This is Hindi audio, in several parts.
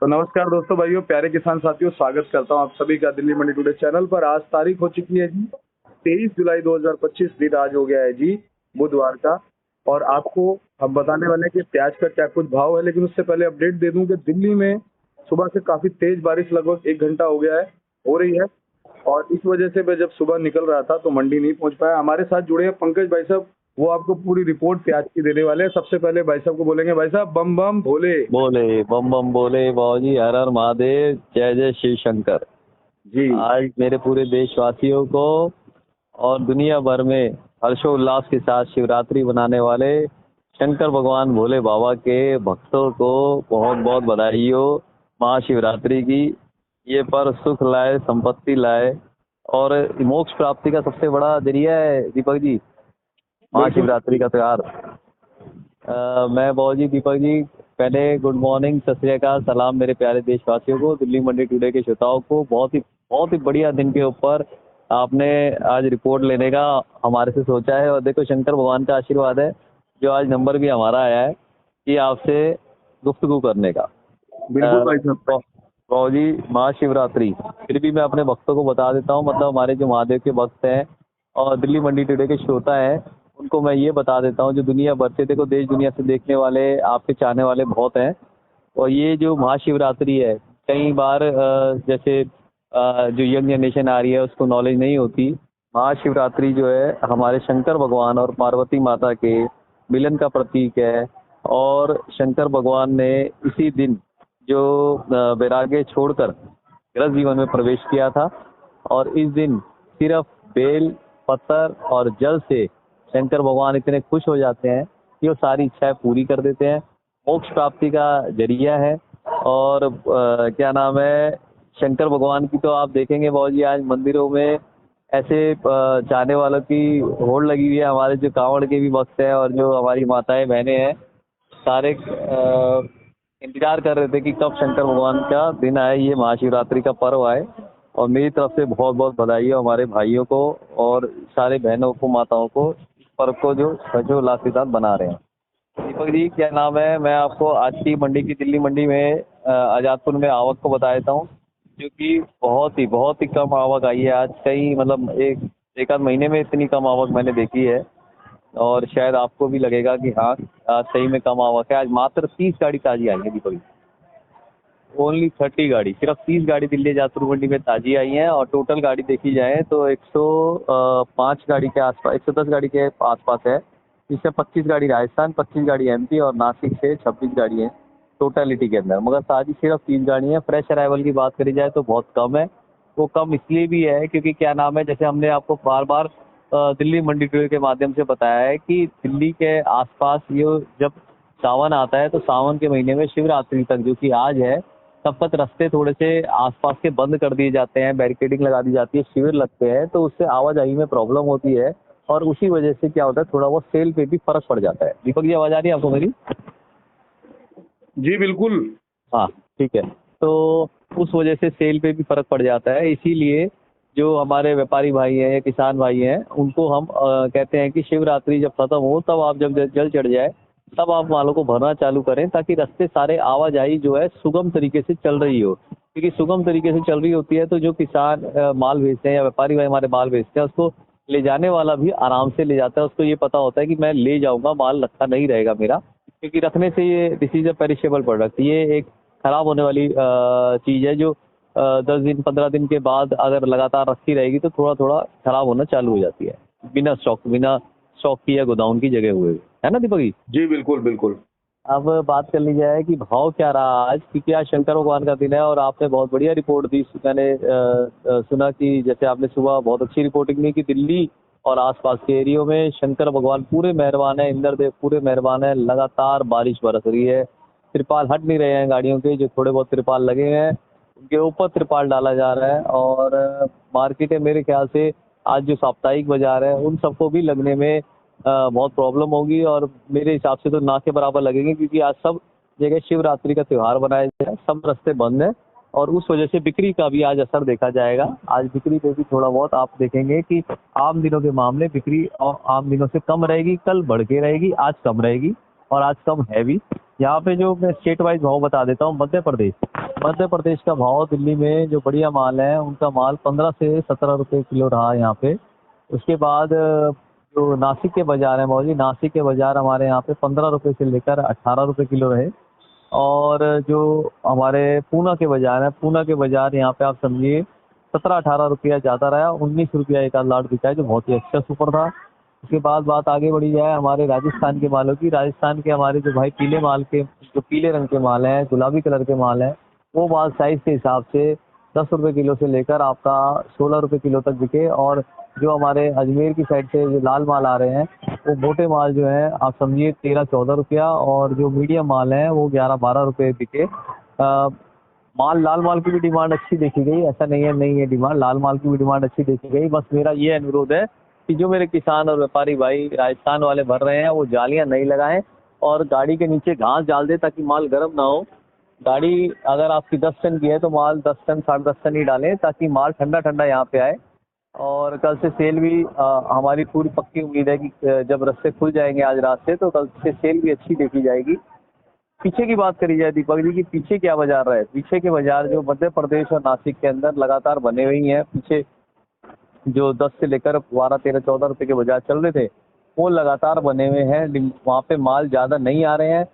तो नमस्कार दोस्तों, भाइयों, प्यारे किसान साथियों, स्वागत करता हूं आप सभी का दिल्ली मंडी टुडे चैनल पर। आज तारीख हो चुकी है जी 23 जुलाई 2025, दिन आज हो गया है जी बुधवार का। और आपको हम बताने वाले हैं कि प्याज का क्या कुछ भाव है, लेकिन उससे पहले अपडेट दे दूं कि दिल्ली में सुबह से काफी तेज बारिश लगभग 1 घंटा हो गया है, हो रही है। और इस वजह से मैं जब सुबह निकल रहा था तो मंडी नहीं पहुंच पाया। हमारे साथ जुड़े हैं पंकज भाई साहब, वो आपको पूरी रिपोर्ट प्याज की देने वाले हैं। सबसे पहले भाई साहब को बोलेंगे, भाई साहब बम बम भोले। बोले बम बम बोले बाबूजी, हर हर महादेव, जय जय शिव शंकर। जी आज मेरे पूरे देशवासियों को और दुनिया भर में हर्षोल्लास के साथ शिवरात्रि मनाने वाले शंकर भगवान भोले बाबा के भक्तों को बहुत बहुत बधाई हो महाशिवरात्रि की। ये पर्व सुख लाए, संपत्ति लाए और मोक्ष प्राप्ति का सबसे बड़ा जरिया है दीपक जी, बिल्कुल। महाशिवरात्रि का त्योहार। मैं बाबूजी दीपक जी, पहले गुड मॉर्निंग, सत श्री अकाल, सलाम मेरे प्यारे देशवासियों को, दिल्ली मंडी टुडे के श्रोताओं को। बहुत ही बढ़िया दिन के ऊपर आपने आज रिपोर्ट लेने का हमारे से सोचा है। और देखो, शंकर भगवान का आशीर्वाद है जो आज नंबर भी हमारा आया है कि आपसे गुफ्तगू करने का। बिल्कुल भाई साहब। बाबूजी, महाशिवरात्रि फिर भी मैं अपने भक्तों को बता देता हूँ, मतलब हमारे जो महादेव के भक्त हैं और दिल्ली मंडी टुडे के श्रोता हैं, उनको मैं ये बता देता हूँ, जो दुनिया भर से, देखो देश दुनिया से देखने वाले, आपके चाहने वाले बहुत हैं। और ये जो महाशिवरात्रि है, कई बार जैसे जो यंग जनरेशन आ रही है उसको नॉलेज नहीं होती। महाशिवरात्रि जो है हमारे शंकर भगवान और पार्वती माता के मिलन का प्रतीक है। और शंकर भगवान ने इसी दिन जो वैराग्य छोड़कर गृहस्थ जीवन में प्रवेश किया था, और इस दिन सिर्फ बेल पत्थर और जल से शंकर भगवान इतने खुश हो जाते हैं कि वो सारी इच्छाएं पूरी कर देते हैं। मोक्ष प्राप्ति का जरिया है। और क्या नाम है, शंकर भगवान की तो आप देखेंगे बाबूजी, आज मंदिरों में ऐसे चाहने वालों की होड़ लगी हुई है। हमारे जो कांवड़ के भी भक्त हैं और जो हमारी माताएं बहनें हैं, सारे इंतजार कर रहे थे कि कब शंकर भगवान का दिन आए, ये महाशिवरात्रि का पर्व आए। और मेरी तरफ से बहुत बहुत बधाई हो हमारे भाइयों को और सारे बहनों को, माताओं को, इस पर्व को जो हर्षोल्लास के साथ बना रहे हैं। दीपक जी, क्या नाम है, मैं आपको आज की मंडी की, दिल्ली मंडी में आजादपुर में आवक को बता देता हूँ, जो कि बहुत ही कम आवक आई है आज। कई मतलब एक आध महीने में इतनी कम आवक मैंने देखी है। और शायद आपको भी लगेगा कि हाँ, आज सही में कम आवक है। आज मात्र 30 गाड़ी ताजी आई है दीपक जी, ओनली 30 गाड़ी, सिर्फ 30 गाड़ी दिल्ली जातपुर मंडी में ताजी आई हैं। और टोटल गाड़ी देखी जाए तो 105 गाड़ी के आसपास, 110 गाड़ी के आसपास है, जिससे 25 गाड़ी राजस्थान, 25 गाड़ी एमपी और नासिक से 26 गाड़ी हैं टोटलिटी के अंदर। मगर ताजी सिर्फ 30 गाड़ी हैं। फ्रेश अराइवल की बात करी जाए तो बहुत कम है। वो कम इसलिए भी है क्योंकि क्या नाम है, जैसे हमने आपको बार बार दिल्ली मंडी टूर के माध्यम से बताया है कि दिल्ली के आसपास ये जब सावन आता है तो सावन के महीने में शिवरात्रि तक, जो कि आज है, तब तक रास्ते थोड़े से आसपास के बंद कर दिए जाते हैं, बैरिकेडिंग लगा दी जाती है, शिविर लगते हैं, तो उससे आवाजाही में प्रॉब्लम होती है। और उसी वजह से क्या होता है, थोड़ा बहुत सेल पे भी फर्क पड़ जाता है। दीपक जी, आवाज आ रही है आपको मेरी? जी बिल्कुल। हाँ, ठीक है। तो उस वजह से सेल पे भी फर्क पड़ जाता है। इसीलिए जो हमारे व्यापारी भाई हैं या किसान भाई हैं, उनको हम कहते हैं कि शिवरात्रि जब खत्म हो, तब आप जब जल चढ़ जाए तब आप मालों को भरना चालू करें, ताकि रास्ते सारे आवाजाही जो है सुगम तरीके से चल रही हो। क्योंकि सुगम तरीके से चल रही होती है तो जो किसान माल बेचते हैं या व्यापारी भाई हमारे माल बेचते हैं, उसको ले जाने वाला भी आराम से ले जाता है। उसको ये पता होता है कि मैं ले जाऊंगा, माल रखा नहीं रहेगा मेरा। क्योंकि रखने से ये this is a perishable product, ये एक खराब होने वाली चीज़ है, जो 10 दिन 15 दिन के बाद अगर लगातार रखी रहेगी तो थोड़ा थोड़ा खराब होना चालू हो जाती है, बिना स्टॉक की या गोदाउन की जगह हुए, है ना दीपक जी? जी बिल्कुल बिल्कुल। अब बात कर ली जाए कि भाव क्या रहा आज, क्योंकि आज शंकर भगवान का दिन है और आपने बहुत बढ़िया रिपोर्ट दी। मैंने सुना कि जैसे आपने सुबह बहुत अच्छी रिपोर्टिंग दी कि दिल्ली और आसपास के एरियो में शंकर भगवान पूरे मेहरबान है, इंद्रदेव पूरे मेहरबान है, लगातार बारिश बरस रही है। त्रिपाल हट नहीं रहे हैं गाड़ियों के, जो थोड़े बहुत त्रिपाल लगे हैं उनके ऊपर त्रिपाल डाला जा रहा है। और मार्केट है, मेरे ख्याल से आज जो साप्ताहिक बाजार है उन सबको भी लगने में बहुत प्रॉब्लम होगी। और मेरे हिसाब से तो ना के बराबर लगेंगे, क्योंकि आज सब जगह शिवरात्रि का त्यौहार मनाया जा रहा है, सब रास्ते बंद हैं। और उस वजह से बिक्री का भी आज असर देखा जाएगा। आज बिक्री पे भी थोड़ा बहुत आप देखेंगे कि आम दिनों के मामले बिक्री और आम दिनों से कम रहेगी, कल बढ़ के रहेगी, आज कम रहेगी और आज कम है भी। यहाँ पे जो मैं स्टेट वाइज भाव बता देता हूँ। मध्य प्रदेश का भाव दिल्ली में जो बढ़िया माल है उनका माल 15 से 17 रुपये किलो रहा यहाँ पे। उसके बाद जो नासिक के बाजार है मौजी, नासिक के बाजार हमारे यहाँ पे 15 रुपये से लेकर 18 रुपये किलो रहे। और जो हमारे पूना के बाजार है, पूना के बाजार यहाँ पे आप समझिए 17-18 रुपया ज़्यादा रहा, 19 रुपया एक आध लाट बिका है, जो बहुत ही अच्छा सुपर था। उसके बाद बात आगे बढ़ी जाए हमारे राजस्थान के मालों की। राजस्थान के हमारे जो भाई पीले माल के, जो पीले रंग के माल हैं, गुलाबी कलर के माल हैं, वो माल साइज के हिसाब से 10 रुपये किलो से लेकर आपका 16 रुपये किलो तक बिके। और जो हमारे अजमेर की साइड से जो लाल माल आ रहे हैं वो मोटे माल जो है आप समझिए 13-14 रुपया, और जो मीडियम माल है वो 11-12 रुपये बिके। लाल माल की भी डिमांड अच्छी देखी गई, ऐसा नहीं है डिमांड, लाल माल की भी डिमांड अच्छी देखी गई। बस मेरा ये अनुरोध है कि जो मेरे किसान और व्यापारी भाई राजस्थान वाले भर रहे हैं वो जालियां नहीं लगाएं और गाड़ी के नीचे घास डाल दे ताकि माल गर्म ना हो। गाड़ी अगर आपकी 10 टन की है तो माल 10 टन 10.5 टन ही डालें ताकि माल ठंडा ठंडा यहाँ पे आए। और कल से सेल भी हमारी पूरी पक्की उम्मीद है कि जब रास्ते खुल जाएंगे आज रात से, तो कल से सेल भी अच्छी देखी जाएगी। पीछे की बात करी जाए दीपक जी की पीछे क्या बाजार रहा है, पीछे के बाजार जो मध्य प्रदेश और नासिक के अंदर लगातार बने हुए हैं, पीछे जो 10 से लेकर 12, 13, 14 रुपए के बाजार चल रहे थे वो लगातार बने हुए हैं। वहाँ पे माल ज़्यादा नहीं आ रहे हैं।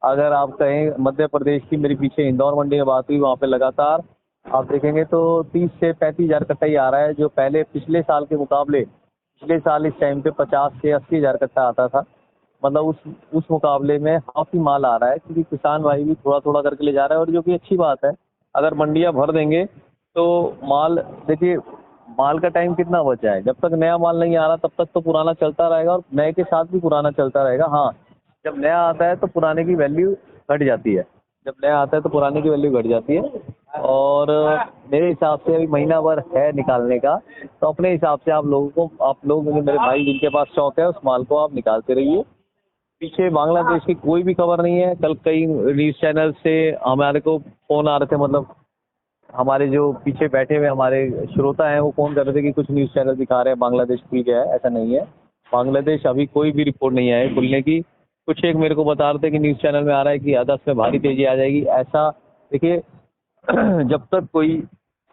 अगर आप कहें मध्य प्रदेश की, मेरे पीछे इंदौर मंडी में बात हुई, वहाँ पे लगातार आप देखेंगे तो 30 से 35 हज़ार कट्टा ही आ रहा है, जो पहले पिछले साल के मुकाबले पिछले साल इस टाइम पे 50 से 80 हज़ार कट्टा आता था। मतलब उस मुकाबले में हाफ ही माल आ रहा है, क्योंकि किसान भाई भी थोड़ा थोड़ा करके ले जा रहा है, और जो कि अच्छी बात है। अगर मंडियाँ भर देंगे तो माल, देखिए माल का टाइम कितना बचा है, जब तक नया माल नहीं आ रहा तब तक तो पुराना चलता रहेगा, और नए के साथ भी पुराना चलता रहेगा। हाँ, जब नया आता है तो पुराने की वैल्यू घट जाती है, जब नया आता है तो पुराने की वैल्यू घट जाती है। और मेरे हिसाब से अभी महीना भर है निकालने का, तो अपने हिसाब से आप लोग मेरे भाई जिनके पास स्टॉक है उस माल को आप निकालते रहिए। पीछे बांग्लादेश की कोई भी खबर नहीं है। कल कई न्यूज़ चैनल से हमारे को फ़ोन आ रहे थे, मतलब हमारे जो पीछे बैठे हुए हमारे श्रोता हैं वो फ़ोन कर रहे थे कि कुछ न्यूज़ चैनल दिखा रहे हैं बांग्लादेश खुल गया है। ऐसा नहीं है, बांग्लादेश अभी कोई भी रिपोर्ट नहीं आई खुलने की। कुछ एक मेरे को बता रहे थे कि न्यूज़ चैनल में आ रहा है कि 10 में भारी तेज़ी आ जाएगी। ऐसा देखिए जब तक कोई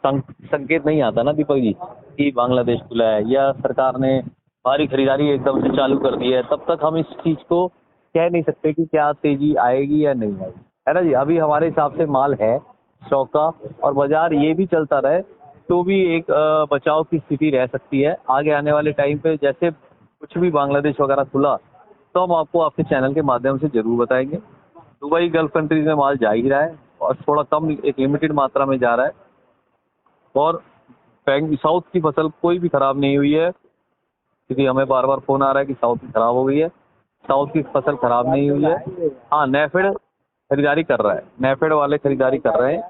संकेत नहीं आता ना दीपक जी कि बांग्लादेश खुला है या सरकार ने भारी खरीदारी एकदम से चालू कर दी है, तब तक हम इस चीज़ को कह नहीं सकते कि क्या तेज़ी आएगी या नहीं आएगी, है ना जी। अभी हमारे हिसाब से माल है स्टॉक का, और बाजार ये भी चलता रहे तो भी एक बचाव की स्थिति रह सकती है। आगे आने वाले टाइम पे जैसे कुछ भी बांग्लादेश वगैरह खुला तो हम आपको आपके चैनल के माध्यम से ज़रूर बताएंगे। दुबई गल्फ कंट्रीज में माल जा ही रहा है, और थोड़ा कम, एक लिमिटेड मात्रा में जा रहा है। और साउथ की फसल कोई भी ख़राब नहीं हुई है, क्योंकि हमें बार बार फ़ोन आ रहा है कि साउथ की ख़राब हो गई है। साउथ की फसल ख़राब नहीं हुई है। हाँ, नेफेड खरीदारी कर रहा है, नेफेड वाले खरीदारी कर रहे हैं,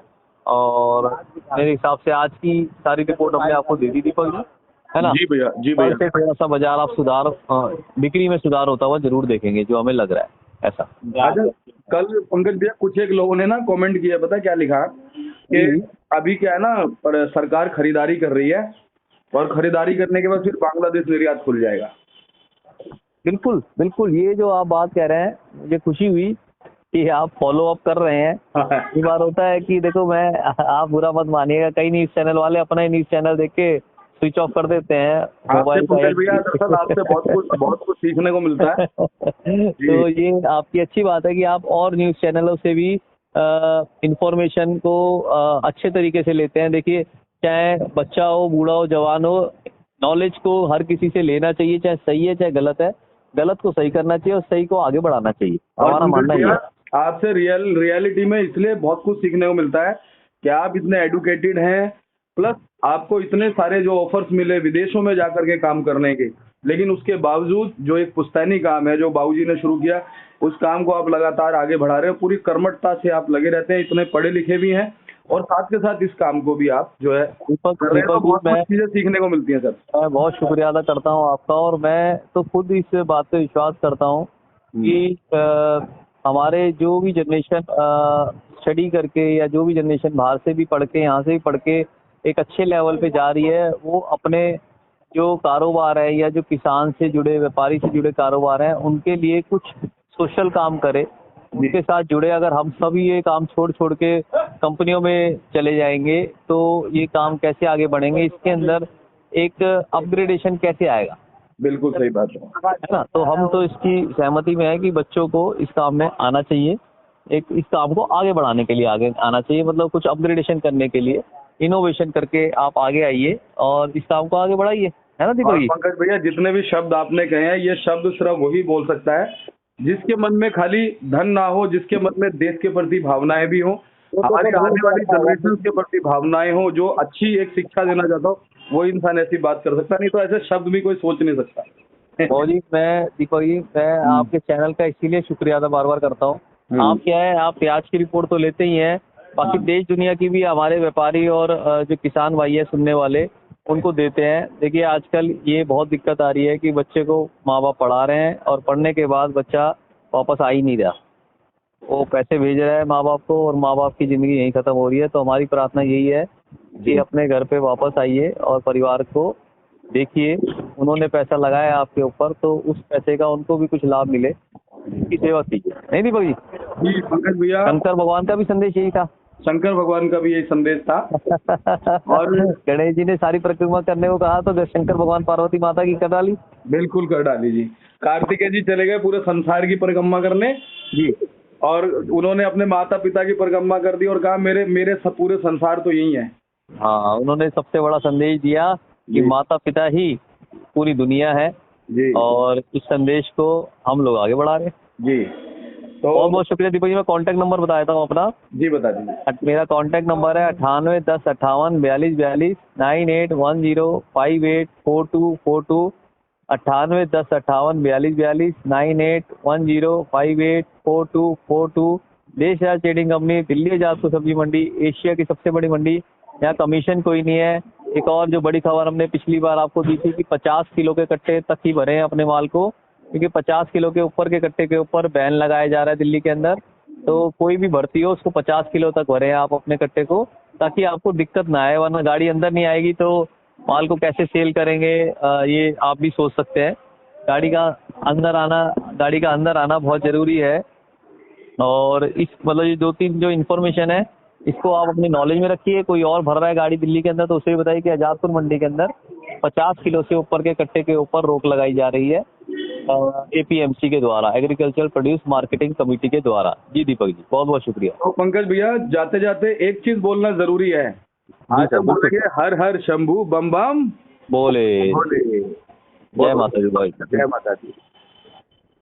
और मेरे हिसाब से आज की सारी रिपोर्ट हमने आपको दे दी दीपक जी, है ना। जी भैया, जी भैया। से थोड़ा सा बाजार आप बिक्री में सुधार होता हुआ जरूर देखेंगे, जो हमें लग रहा है ऐसा। अच्छा, कल पंकज भैया कुछ एक लोगों ने ना कमेंट किया, पता क्या लिखा कि अभी क्या है ना, पर सरकार खरीदारी कर रही है और खरीदारी करने के बाद फिर बांग्लादेश निर्यात खुल जाएगा। बिल्कुल बिल्कुल, ये जो आप बात कह रहे हैं मुझे खुशी हुई कि आप फॉलो अप कर रहे हैं। कई बार होता है कि देखो, आप बुरा मत मानिएगा, कई न्यूज़ चैनल वाले अपना ही न्यूज़ चैनल देख के स्विच ऑफ कर देते हैं मोबाइल का। दरअसल आपसे बहुत कुछ सीखने को मिलता है। तो ये आपकी अच्छी बात है कि आप और न्यूज़ चैनलों से भी इंफॉर्मेशन को अच्छे तरीके से लेते हैं। देखिए, चाहे बच्चा हो, बूढ़ा हो, जवान हो, नॉलेज को हर किसी से लेना चाहिए, चाहे सही है चाहे गलत है। गलत को सही करना चाहिए और सही को आगे बढ़ाना चाहिए, हमारा मानना ये है। आपसे रियलिटी में इसलिए बहुत कुछ सीखने को मिलता है कि आप इतने एडुकेटेड हैं, प्लस आपको इतने सारे जो ऑफर्स मिले विदेशों में जाकर के काम करने के, लेकिन उसके बावजूद जो एक पुश्तैनी काम है जो बाबूजी ने शुरू किया, उस काम को आप लगातार आगे बढ़ा रहे हो। पूरी कर्मठता से आप लगे रहते हैं, इतने पढ़े लिखे भी हैं, और साथ के साथ इस काम को भी आप जो है कर रहे हैं, तो बहुत कुछ चीजें सीखने को मिलती हैं सर। मैं बहुत शुक्रिया अदा करता हूँ आपका, और मैं तो खुद इस बात पे विश्वास करता हूँ कि हमारे जो भी जनरेशन स्टडी करके, या जो भी जनरेशन बाहर से भी पढ़ के, यहाँ से भी पढ़ के एक अच्छे लेवल पे जा रही है, वो अपने जो कारोबार है या जो किसान से जुड़े, व्यापारी से जुड़े कारोबार हैं, उनके लिए कुछ सोशल काम करे, उनके साथ जुड़े। अगर हम सब ये काम छोड़ छोड़ के कंपनियों में चले जाएंगे तो ये काम कैसे आगे बढ़ेंगे, इसके अंदर एक अपग्रेडेशन कैसे आएगा। बिल्कुल सही बात है ना। तो हम तो इसकी सहमति में है कि बच्चों को इस काम में आना चाहिए, एक इस काम को आगे बढ़ाने के लिए आगे आना चाहिए, मतलब कुछ अपग्रेडेशन करने के लिए इनोवेशन करके आप आगे आइए और इस काम को आगे बढ़ाइए, है ना दीपक जी। पंकज भैया, जितने भी शब्द आपने कहे हैं, ये शब्द सिर्फ वही बोल सकता है जिसके मन में खाली धन ना हो, जिसके मन में देश के प्रति भावनाएं भी हो, हमारी आने वाली जनरेशन के प्रति भावनाएं हो, जो अच्छी एक शिक्षा देना चाहता हो, वो इंसान ऐसी बात कर सकता है, नहीं तो ऐसे शब्द भी कोई सोच नहीं सकता। बहुत जी, मैं दीपक जी, मैं आपके चैनल का इसीलिए शुक्रिया अदा बार बार करता हूँ। आप क्या है, आप प्याज की रिपोर्ट तो लेते ही हैं, बाकी देश दुनिया की भी हमारे व्यापारी और जो किसान भाई है सुनने वाले, उनको देते हैं। देखिए आजकल ये बहुत दिक्कत आ रही है कि बच्चे को माँ बाप पढ़ा रहे हैं और पढ़ने के बाद बच्चा वापस आ ही नहीं रहा, वो पैसे भेज रहा है माँ बाप को और माँ बाप की ज़िंदगी यहीं ख़त्म हो रही है। तो हमारी प्रार्थना यही है कि अपने घर पे वापस आइए और परिवार को देखिए, उन्होंने पैसा लगाया आपके ऊपर तो उस पैसे का उनको भी कुछ लाभ मिले, की सेवा कीजिए। नहीं दीपक जी? जी पंकज भैया, शंकर भगवान का भी संदेश यही था। शंकर भगवान का भी यही संदेश था। और गणेश जी ने सारी परिक्रमा करने को कहा तो शंकर भगवान पार्वती माता की कर डाली। बिल्कुल कर डाली जी। कार्तिकेय जी चले गए पूरे संसार की परिक्रमा करने जी, और उन्होंने अपने माता पिता की परिक्रमा कर दी और कहा मेरे मेरे सब पूरे संसार तो यही है। हाँ, उन्होंने सबसे बड़ा संदेश दिया कि माता पिता ही पूरी दुनिया है जी। और इस संदेश को हम लोग आगे बढ़ा रहे हैं जी, तो बहुत बहुत शुक्रिया दीपक जी। मैं कॉन्टैक्ट नंबर बता देता हूँ अपना। जी बता दीजिए। मेरा कॉन्टैक्ट नंबर है 9810584242 9810584242 9810584242 9810584242 देश राज ट्रेडिंग कंपनी, दिल्ली आजाद को सब्जी मंडी, एशिया की सबसे बड़ी मंडी। यहाँ कमीशन कोई नहीं है। एक और जो बड़ी खबर हमने पिछली बार आपको दी थी कि 50 किलो के कट्टे तक ही भरे हैं अपने माल को, क्योंकि 50 किलो के ऊपर के कट्टे के ऊपर बैन लगाया जा रहा है दिल्ली के अंदर। तो कोई भी भर्ती हो उसको 50 किलो तक भरे आप अपने कट्टे को, ताकि आपको दिक्कत ना आए, वरना गाड़ी अंदर नहीं आएगी तो माल को कैसे सेल करेंगे, ये आप भी सोच सकते हैं। गाड़ी का अंदर आना बहुत ज़रूरी है। और इस मतलब ये 2-3 जो इन्फॉर्मेशन है इसको आप अपनी नॉलेज में रखिए। कोई और भर रहा है गाड़ी दिल्ली के अंदर तो उसे भी बताइए कि आजादपुर मंडी के अंदर 50 किलो से ऊपर के कट्टे के ऊपर रोक लगाई जा रही है APMC के द्वारा, एग्रीकल्चर प्रोड्यूस मार्केटिंग कमेटी के द्वारा। जी दीपक जी, बहुत बहुत शुक्रिया। तो पंकज भैया, जाते जाते एक चीज बोलना जरूरी है। आज हम बोलेंगे हर हर शंभू बम बम बोले। बोले। जय माता दी भाई। जय माता दी।